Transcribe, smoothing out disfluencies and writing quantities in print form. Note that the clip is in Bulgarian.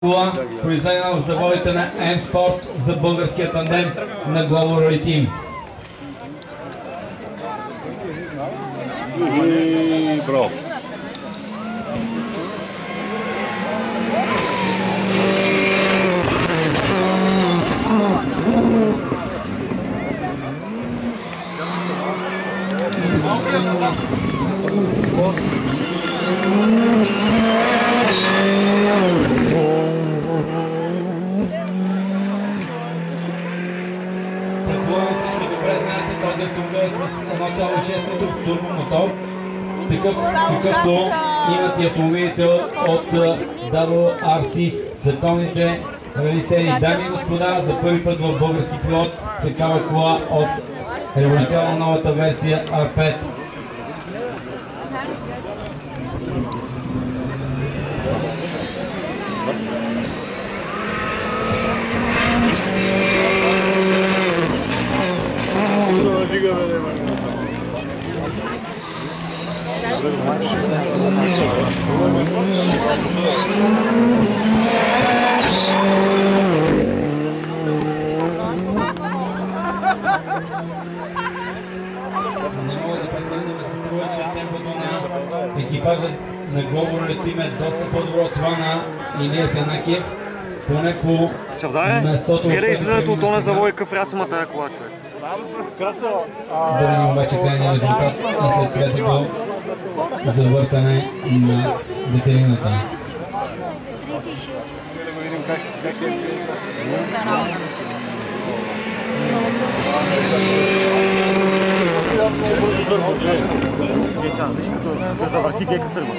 кола, произведена в заводите на М-Спорт за българския тандем на Global Rally Team. Браво! Предполагам всички добре знаете този автомобил с 1,6 литров турбомотор, такъв какъвто имат и автомобилите от WRC, световните рали серии. Дами и господа, за първи път в български пилот такава кола от революционно новата версия R5. Не мога да преценя, но ми се струва, че темпото на екипажа на Global Rally Team е доста по-добро от това на Илиев Янакиев. Поне по местото... Гледай излизането от тоне завой къв рясама тая кола, човек. Да видим обаче крайния резултат и след третото завъртане на детелината. Завърти гейка тръгва.